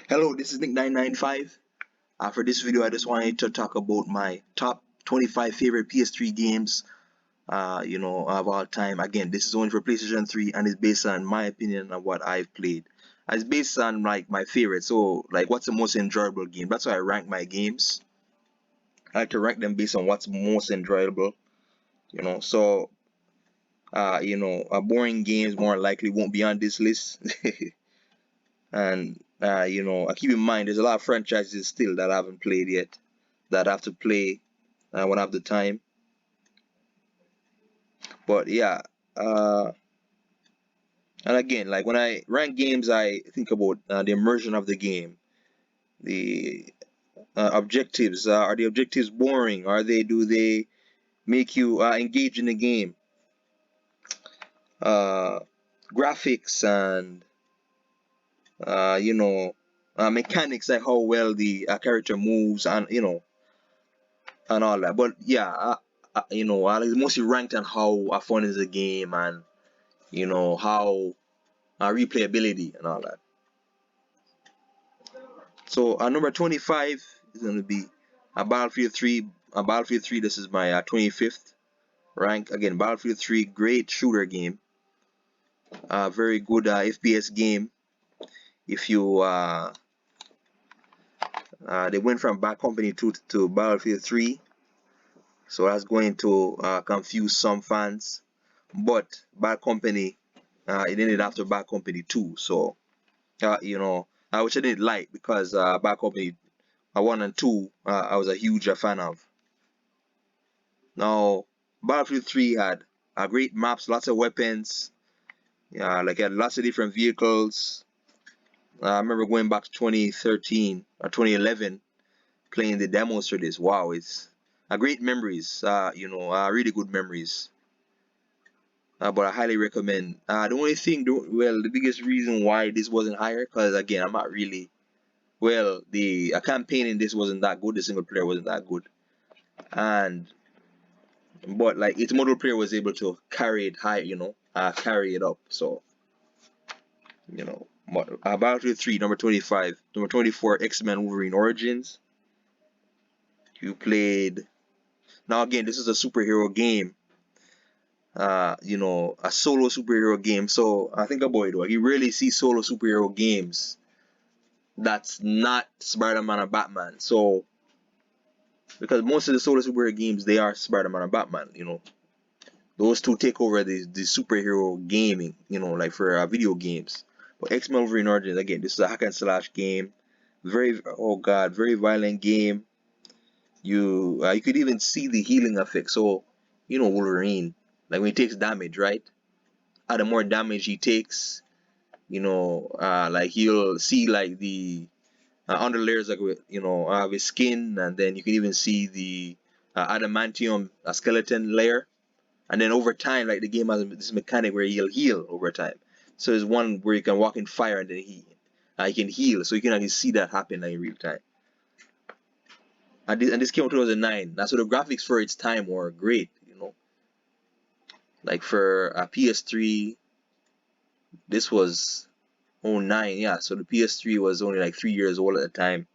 Hello, this is Nick995. For this video, I just wanted to talk about my top 25 favorite PS3 games, of all time. Again, this is only for PlayStation 3 and it's based on my opinion of what I've played. It's based on like my favorite. So, like, what's the most enjoyable game? That's why I rank my games. I like to rank them based on what's most enjoyable. So boring games more likely won't be on this list. And I keep in mind there's a lot of franchises still that I haven't played yet that I have to play when I have the time. But yeah, and again, like when I rank games, I think about the immersion of the game, the objectives. Are the objectives boring? Do they make you engage in the game? Uh, Graphics and mechanics, like how well the character moves, and all that. But yeah, it's mostly ranked on how fun is the game and how replayability and all that. So number 25 is going to be Battlefield 3. Battlefield 3. This is my 25th rank. Again, Battlefield 3, great shooter game. Very good FPS game. If you they went from Bad Company 2 to Battlefield 3. So that's going to confuse some fans. But Bad Company, it ended after Bad Company 2. So, which I didn't like because Bad Company 1 and 2, I was a huge fan of. Now, Battlefield 3 had great maps, lots of weapons. Yeah, like it had lots of different vehicles. I remember going back to 2013 or 2011 playing the demos for this. Wow, it's great memories. Really good memories. But I highly recommend. The only thing, the biggest reason why this wasn't higher, because again, I'm not really. Well, the campaign in this wasn't that good. The single player wasn't that good, but like its multiplayer was able to carry it high. Carry it up. So, Battlefield 3, number 25, number 24, X-Men Wolverine Origins. You played. Now again, this is a superhero game. A solo superhero game. So I think about it though. You rarely see solo superhero games that's not Spider-Man or Batman. So because most of the solo superhero games they are Spider-Man or Batman. Those two take over the superhero gaming. Like for video games. But X-Men Wolverine Origins, again, this is a hack and slash game. Very violent game. You could even see the healing effect. So Wolverine, like when he takes damage, right? The more damage he takes, like you'll see like the under layers like of his skin, and then you can even see the adamantium skeleton layer, and then over time, like the game has this mechanic where he'll heal over time. So there's one where you can walk in fire and then he can heal, so you can actually see that happen like in real time. And this came out 2009. So the graphics for its time were great, like for a PS3. This was 09, yeah. So the PS3 was only like 3 years old at the time.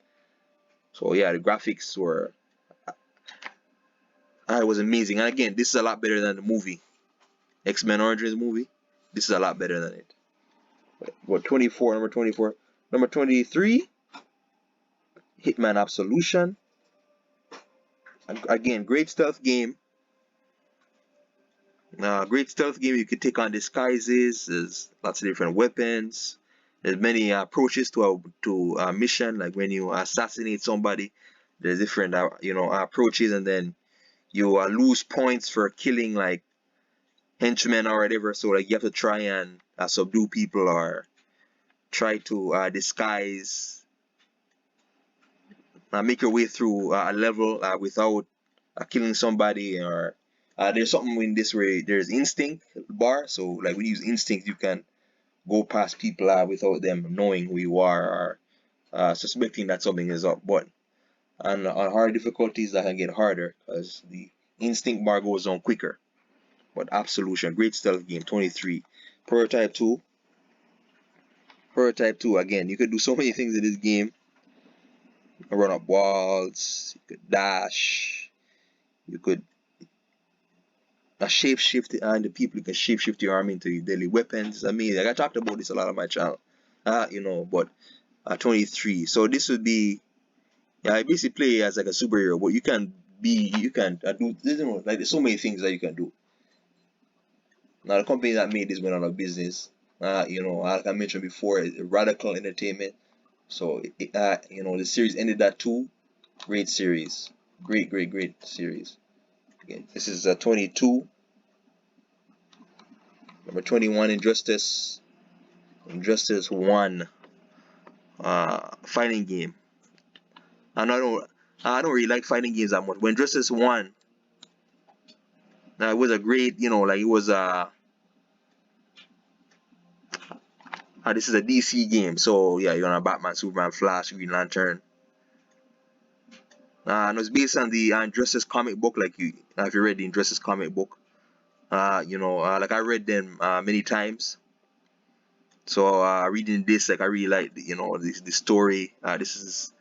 So yeah, the graphics were it was amazing. And again, this is a lot better than the movie, X-Men Origins movie. This is a lot better than it. But 24, number 24, number 23, Hitman Absolution. Again, great stealth game. Great stealth game. You can take on disguises. There's lots of different weapons. There's many approaches to a mission. Like when you assassinate somebody, there's different approaches, and then you lose points for killing like henchmen or whatever. So like you have to try and subdue people or try to disguise, make your way through a level without killing somebody. Or there's something in this where there's instinct bar. So like when you use instinct, you can go past people without them knowing who you are or suspecting that something is up. But on hard difficulties, that can get harder because the instinct bar goes on quicker. But Absolution, great stealth game. 23, Prototype 2. Prototype 2, again, you could do so many things in this game. You can run up walls, you could dash, you could shape shift and the people, you can shape shift your army into deadly weapons. I mean, like I talked about this a lot on my channel. But 23. So this would be, I basically play as like a superhero, but you can do, like there's so many things that you can do. Now the company that made this went out of business. Like I mentioned before, Radical Entertainment. So the series ended at 2. Great series, great series. Again, this is 22. Number 21, Injustice 1, fighting game. And I don't really like fighting games that much. But Injustice 1, it was a great, like it was this is a DC game, so yeah, you're on a Batman, Superman, Flash, Green Lantern. And it's based on the Injustice comic book. Like if you read the Injustice comic book, like I read them many times. So reading this, like I really like the story. This is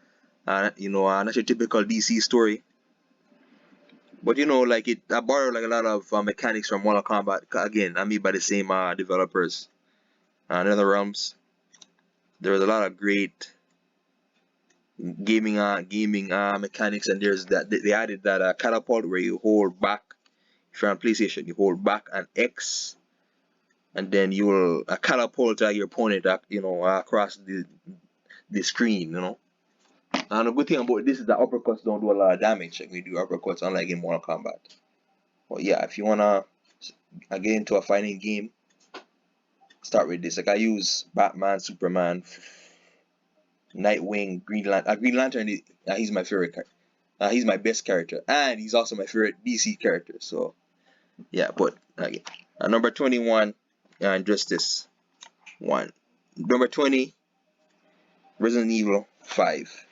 not your typical DC story, but like I borrowed like a lot of mechanics from Mortal Kombat. Again, I made by the same developers. In other realms, there was a lot of great gaming mechanics, and there's that they added that catapult where you hold back. If you're on PlayStation, you hold back and X, and then you will catapult your opponent across the screen. And the good thing about this is that uppercuts don't do a lot of damage. Like we do uppercuts, unlike in Mortal Kombat. But yeah, if you wanna get into a fighting game, start with this. Like I use Batman, Superman, Nightwing, Green Lantern. Green Lantern, he's my favorite character. He's my best character, and he's also my favorite DC character. So yeah, but again, number 21, Injustice 1. Number 20, Resident Evil 5.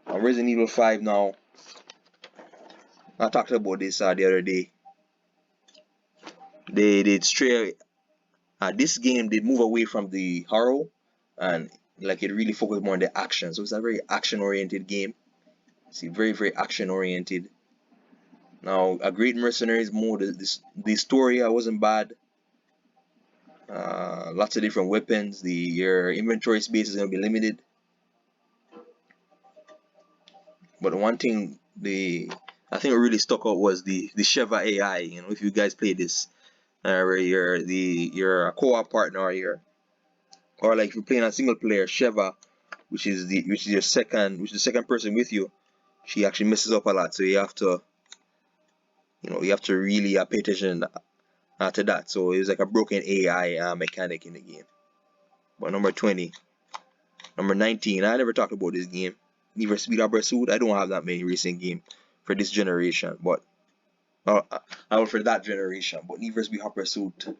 Resident Evil 5 now. I talked about this the other day. They did stray. This game did move away from the horror, and like it really focused more on the action. So it's a very action-oriented game. See, very action-oriented. Now, a great mercenaries mode. The story wasn't bad. Lots of different weapons. Your inventory space is gonna be limited. But one thing I think what really stuck out was the Sheva AI. If you guys play this, where you're a co-op partner, or like if you're playing a single player, Sheva, which is the second person with you, she actually messes up a lot. So you have to really pay attention to that. So it was like a broken AI mechanic in the game. But number 20, number 19, I never talked about this game. Need for Speed Hot Pursuit. I don't have that many racing games for this generation, but for that generation. But Need for Speed Hot Pursuit,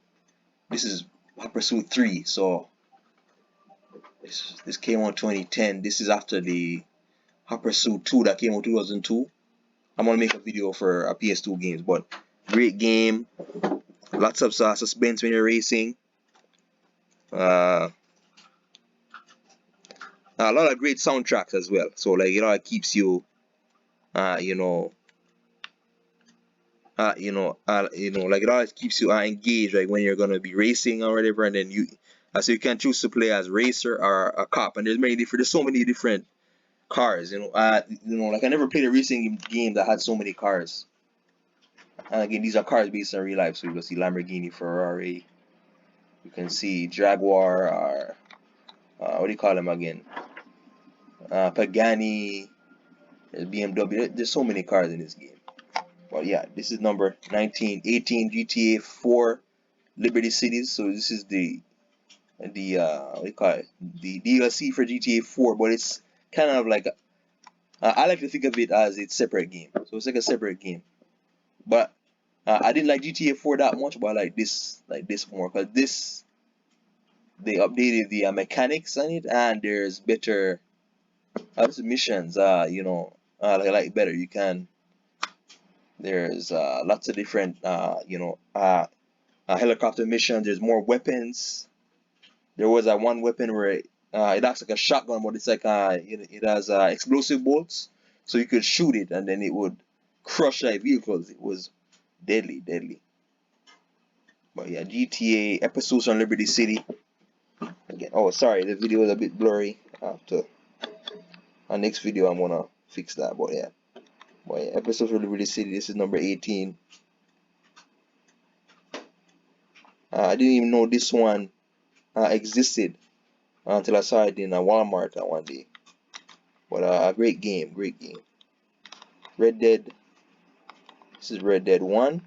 this is Hot Pursuit 3. So this came out 2010. This is after the Hot Pursuit 2 that came out 2002. I'm gonna make a video for a PS2 games, but great game. Lots of suspense when you're racing. A lot of great soundtracks as well. So like it keeps you, like it always keeps you engaged, like when you're gonna be racing or whatever, and then so you can choose to play as racer or a cop, and there's so many different cars. Like I never played a racing game that had so many cars. And again, these are cars based on real life, so you can see Lamborghini, Ferrari, you can see Jaguar, or what do you call them again? Pagani, there's BMW. There's so many cars in this game. But yeah, this is number 19, 18, GTA 4, Liberty Cities. So this is the what do you call it? The DLC for GTA 4, but it's kind of like I like to think of it as its separate game. So it's like a separate game. But I didn't like GTA 4 that much, but I like this more, because they updated the mechanics on it, and there's better missions. Like better. There's lots of different helicopter missions. There's more weapons. there was a one weapon where it acts like a shotgun, but it's like it has explosive bolts, so you could shoot it and then it would crush like vehicles. It was deadly, deadly. But yeah, GTA episodes on Liberty City. Again, oh sorry, the video is a bit blurry. After our next video, I'm gonna fix that. But yeah, episodes of Liberty City. This is number 18. I didn't even know this one existed until I saw it in a Walmart one day. But a great game, great game. Red Dead. This is Red Dead 1.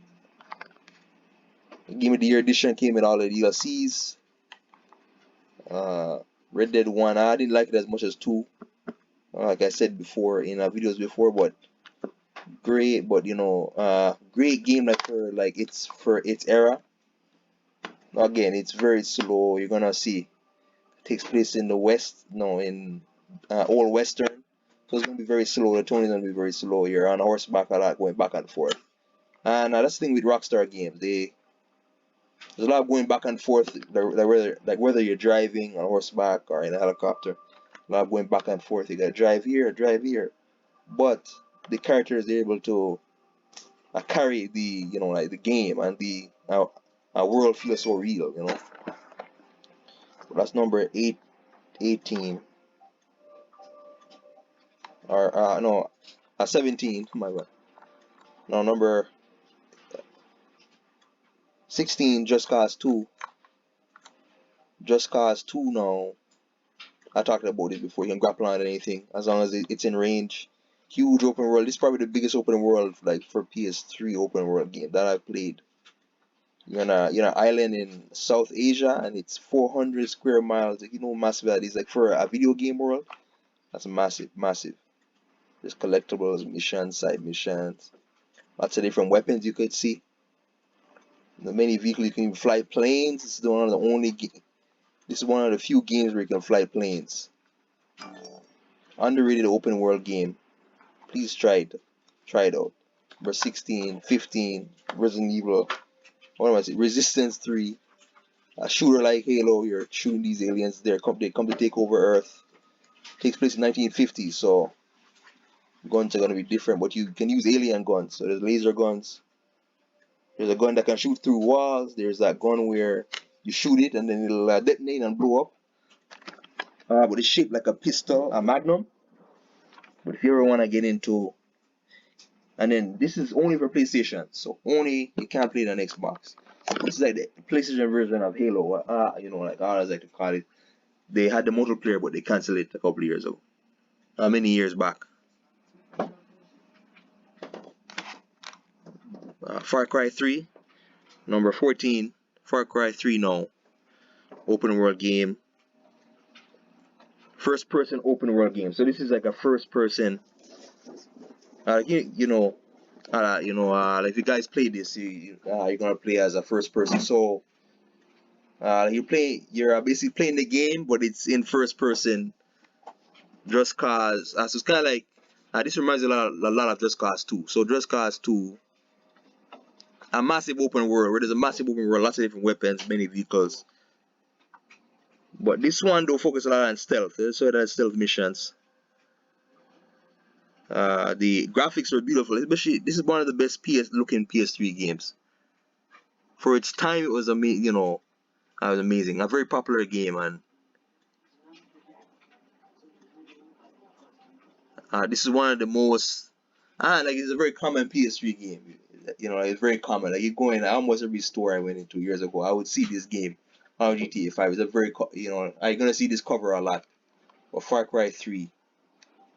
Game of the Year edition came with all the DLCs. Red Dead 1, I didn't like it as much as 2. Like I said before in videos before, but great. But you know, great game like for its era. Again, it's very slow. You're gonna see it takes place in the West, no, in old Western. So it's gonna be very slow. The tone is gonna be very slow. You're on horseback a lot, going back and forth. And that's the thing with Rockstar games. There's a lot of going back and forth. Whether you're driving on horseback or in a helicopter, a lot of going back and forth. You gotta drive here, drive here. But the characters are able to carry the like the game, and the world feels so real. That's number 18 or no, 17. My bad. No, number 16. Just Cause 2. Just Cause 2 now. I talked about it before. You can grapple on anything as long as it's in range. Huge open world. This is probably the biggest open world like for PS3 open world game that I've played. You're on an island in South Asia, and it's 400 square miles. Like, massive that is. Like for a video game world, that's massive, massive. There's collectibles, missions, side missions, lots of different weapons you could see. The many vehicles you can even fly planes. This is one of the only. This is one of the few games where you can fly planes. Underrated open world game. Please try it. Try it out. Number 16, 15, Resident Evil. What am I saying? Resistance 3. A shooter like Halo. You're shooting these aliens. They come to take over Earth. Takes place in 1950, so guns are gonna be different. But you can use alien guns. So there's laser guns. There's a gun that can shoot through walls. There's that gun where you shoot it and then it'll detonate and blow up. But it's shaped like a pistol, a magnum. But if you ever want to get into, and then this is only for PlayStation, so only you can't play it on Xbox. This is like the PlayStation version of Halo. Like I always like to call it. They had the multiplayer, but they canceled it a couple of years ago. Many years back. Far Cry 3, number 14. Far Cry 3 now. Open world game. First person open world game. So this is like a first person. Like if you guys play this, you're gonna play as a first person. So you're basically playing the game, but it's in first person. Just Cause, so it's kind of like this reminds me a lot of Just Cause 2. So Just Cause 2, a massive open world where there's a massive open world, lots of different weapons, many vehicles. But this one don't focus a lot on stealth. So it has stealth missions. The graphics are beautiful, especially this is one of the best looking PS3 games. For its time, it was amazing. It was amazing. A very popular game, and this is one of the most. Like it's a very common PS3 game. It's very common. Like you go in almost every store I went into years ago, I would see this game on GTA 5. It's a very you're gonna see this cover a lot. But Far Cry 3,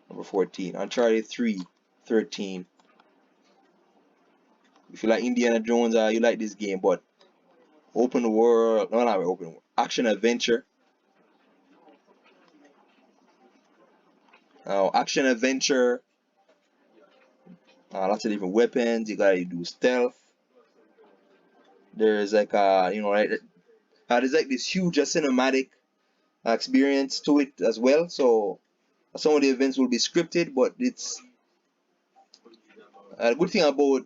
number 14. Uncharted 3, 13. If you like Indiana Jones, you like this game, but open world, no, not open world, action adventure. Action adventure. Lots of different weapons. You gotta do stealth. There's like there's like this huge cinematic experience to it as well. So some of the events will be scripted, but it's a good thing about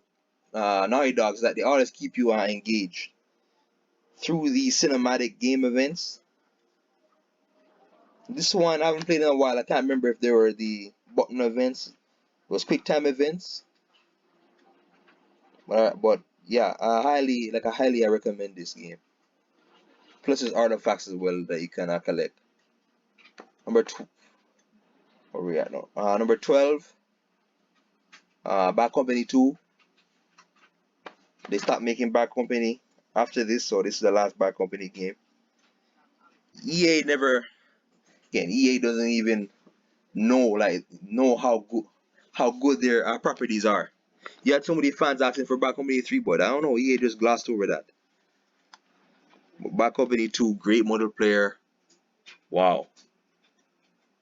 Naughty Dog is that they always keep you engaged through the cinematic game events. This one I haven't played in a while. I can't remember if there were the button events. It was quick time events. But yeah, I recommend this game. Plus there's artifacts as well that you can collect. Number two, where we at now? Number 12, Bad Company 2. They stopped making Bad Company after this, so this is the last Bad Company game. EA never, again, EA doesn't even know how good their properties are. You had so many fans asking for Bad Company 3, but I don't know, EA just glossed over that. But Bad Company 2, great multiplayer. Wow.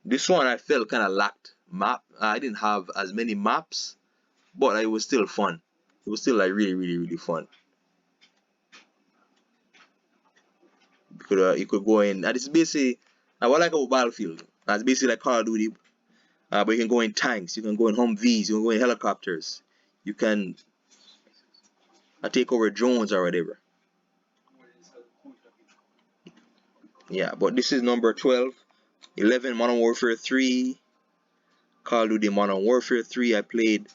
This one I felt kind of lacked map. I didn't have as many maps, but it was still fun. It was still like really fun. You could go in. And it's basically what I like about Battlefield. It's basically like Call of Duty, but you can go in tanks, you can go in Humvees, you can go in helicopters, you can take over drones or whatever. Yeah, but this is number 12. 11, Modern Warfare 3, Call of Duty Modern Warfare 3. I played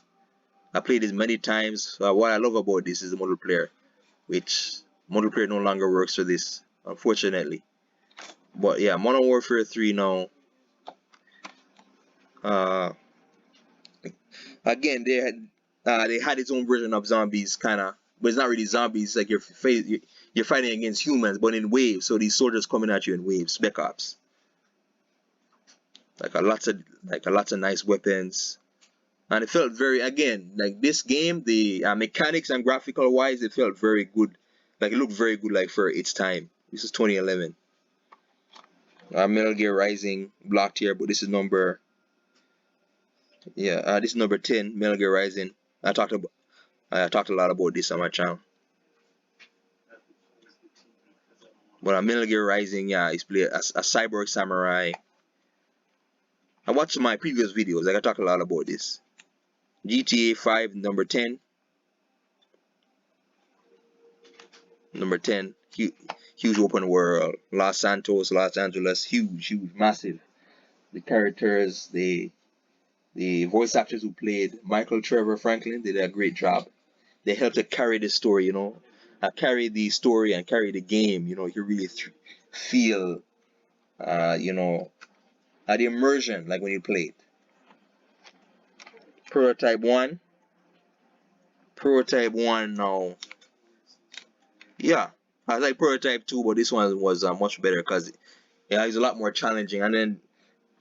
this many times. What I love about this is the multiplayer, which multiplayer no longer works for this, unfortunately. But yeah, Modern Warfare 3 now. Uh, Again, they had its own version of zombies, kind of, but it's not really zombies. Like you're fighting against humans, but in waves. So these soldiers coming at you in waves. Spec Ops. Like a lots of nice weapons, and it felt very, again, like this game, the mechanics and graphical wise, it felt very good. Like it looked very good, like for its time. This is 2011. Metal Gear Rising blocked here, but this is number, yeah, this is number 10. Metal Gear Rising. I talked a lot about this on my channel. But Metal Gear Rising, yeah, he's played a cyborg samurai. I watched my previous videos, like I talked a lot about this. GTA 5, number 10. Number 10, huge open world. Los Santos, Los Angeles, huge, massive. The characters, the voice actors who played Michael Trevor Franklin did a great job. They helped to carry the story, carry the story and carry the game. You really feel, the immersion, like when you played. Prototype 1. Prototype 1 now. Yeah, I like Prototype 2, but this one was much better because it's a lot more challenging. And then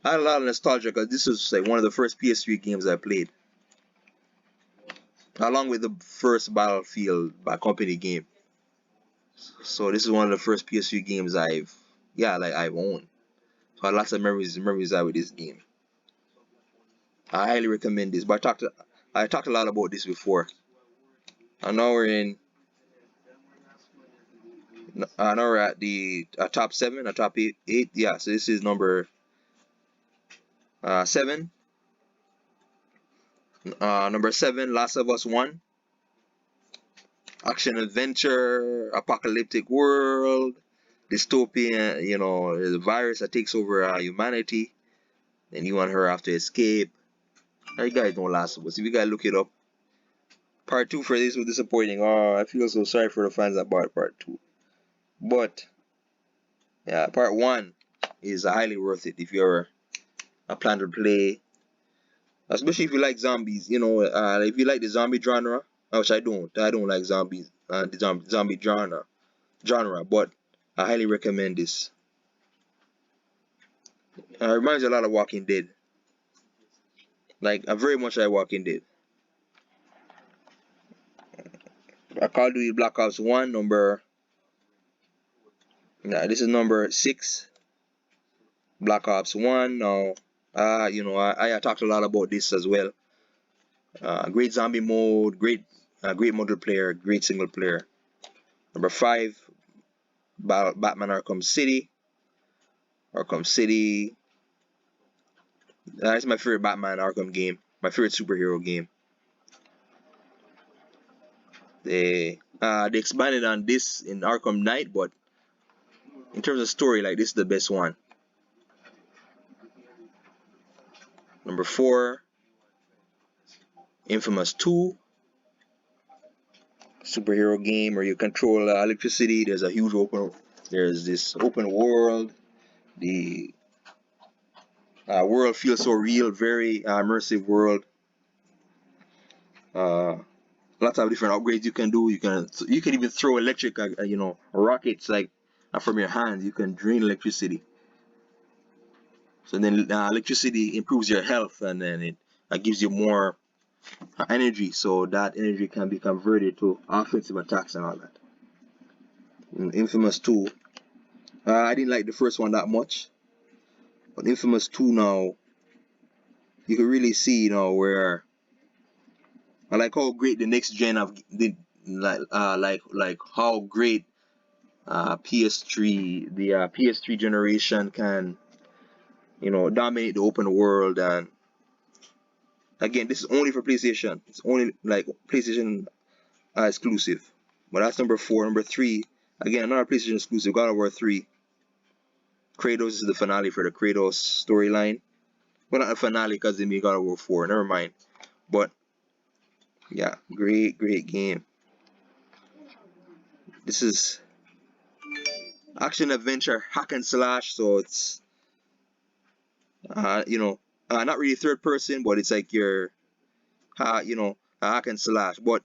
I had a lot of nostalgia because this was like one of the first PS3 games I played, along with the first Battlefield by Company game. So this is one of the first PS3 games I've owned. So I had lots of memories out with this game. I highly recommend this. But I talked a lot about this before. And now we're at the top 7, top 8. Yeah, so this is number 7. Number 7, Last of Us 1. Action adventure, apocalyptic world, dystopian, the virus that takes over humanity, and you and her have to escape. Now, you guys know Last of Us. If you guys look it up, part 2 for this was disappointing. Oh, I feel so sorry for the fans that bought part 2. But yeah, part 1 is highly worth it if you're a plan to play, especially if you like zombies. If you like the zombie genre, which I don't like zombies, the zombie genre, but I highly recommend this. It reminds me a lot of Walking Dead. Like, I very much like Walking Dead. Call of Duty Black Ops 1, this is number 6. Black Ops 1. Now, I talked a lot about this as well. Great zombie mode, great multiplayer, great single player. Number 5, Batman Arkham City. Arkham City. That's my favorite Batman Arkham game. My favorite superhero game. They expanded on this in Arkham Knight, but in terms of story, like, this is the best one. Number 4, Infamous 2, superhero game where you control electricity. There's this open world. The world feels so real, very immersive world. Lots of different upgrades you can do. You can even throw electric, rockets like from your hands. You can drain electricity. So then electricity improves your health, and then it gives you more energy. So that energy can be converted to offensive attacks and all that. In Infamous 2, I didn't like the first one that much, but Infamous 2 now, you can really see, where I like how great the next gen of the like how great PS3 the PS3 generation can dominate the open world. And again, this is only for PlayStation. It's only like PlayStation exclusive. But that's number 4. Number 3, again, another PlayStation exclusive, God of War 3. Kratos is the finale for the Kratos storyline. Well, not a finale because they made God of War 4. Never mind. But yeah, great game. This is action adventure hack and slash, so it's not really third person, but it's like your hack and slash, but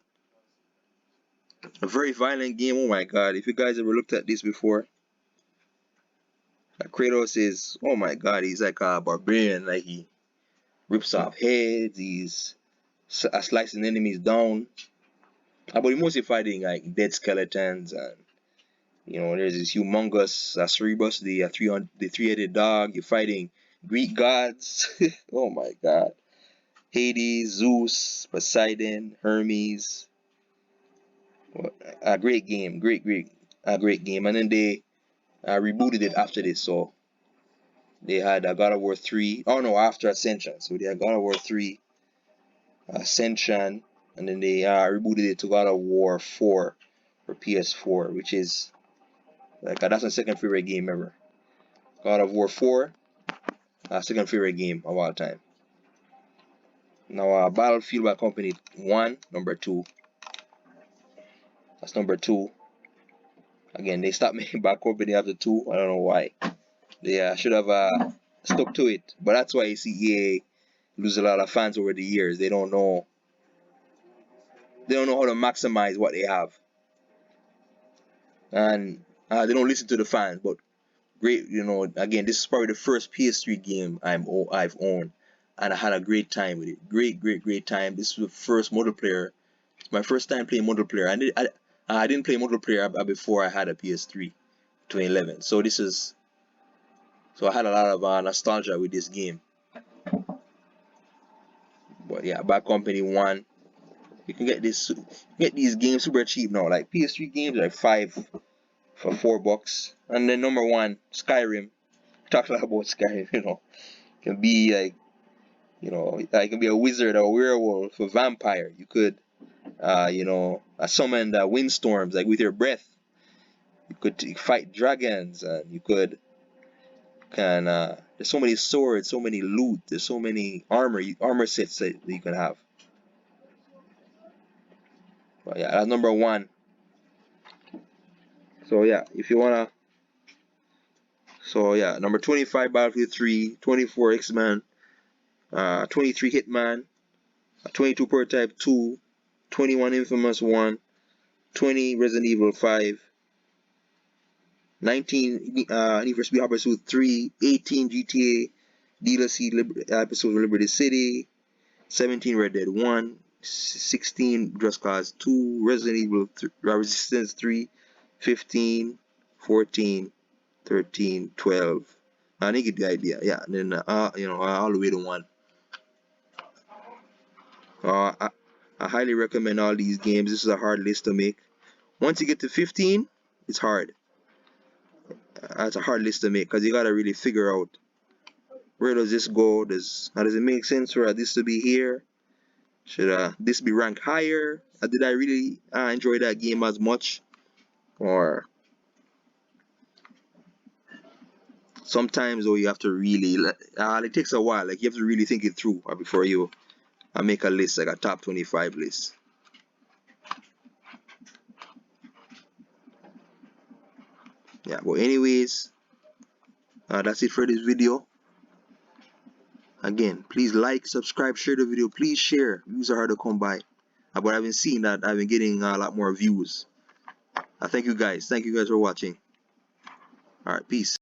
a very violent game. Oh my god, if you guys ever looked at this before, Kratos is, oh my god, he's like a barbarian. Like, he rips off heads, he's slicing enemies down, but he's mostly fighting like dead skeletons. And there's this humongous Cerebus, the three-headed dog. You're fighting Greek gods. Oh my god. Hades, Zeus, Poseidon, Hermes. A great game. Great game. And then they rebooted it after this. So they had God of War 3. Oh no, after Ascension. So they had God of War 3, Ascension, and then they rebooted it to God of War 4 for PS4, which is like that's my second favorite game ever. God of War 4, second favorite game of all time. Now, Battlefield by Company 1, number 2. That's number 2. Again, they stopped making Bad Company after 2. I don't know why. They should have stuck to it. But that's why you see EA lose a lot of fans over the years. They don't know how to maximize what they have, and they don't listen to the fans. But great, again, this is probably the first PS3 game I've owned, and I had a great time with it. Great time. This was the first multiplayer. It's my first time playing multiplayer. I didn't play multiplayer before I had a PS3, 2011. So I had a lot of nostalgia with this game. But yeah, Bad Company 1. You can get these games super cheap now. Like PS3 games are like $5 for $4. And then number 1, Skyrim. Talk a lot about Skyrim. It can be like, it can be a wizard or a werewolf, a vampire. You could summon windstorms like with your breath. You could fight dragons, and you there's so many swords, so many loot, there's so many armor sets that you can have. But yeah, that's number 1. So yeah, if you wanna, number 25 Battlefield 3, 24 X-Men, 23 Hitman, 22 Prototype 2, 21 Infamous 1, 20 Resident Evil 5, 19 Need for Speed Hot Pursuit 3, 18 GTA DLC episodes of Liberty City, 17 Red Dead 1, 16 Just Cause 2, Resident Evil Resistance 3, 15, 14, 13, 12. I think you get the idea. Yeah, and then all the way to 1. I highly recommend all these games. This is a hard list to make. Once you get to 15, it's hard. It's a hard list to make because you gotta really figure out where does this go. Does it make sense for this to be here? Should this be ranked higher? Did I really enjoy that game as much? Or sometimes though you have to really it takes a while, like you have to really think it through before you make a list, like a top 25 list. Yeah, but anyways, that's it for this video. Again, please like, subscribe, share the video. Please share. Views are hard to come by, but I've been seeing that I've been getting a lot more views. Thank you guys for watching. All right, peace.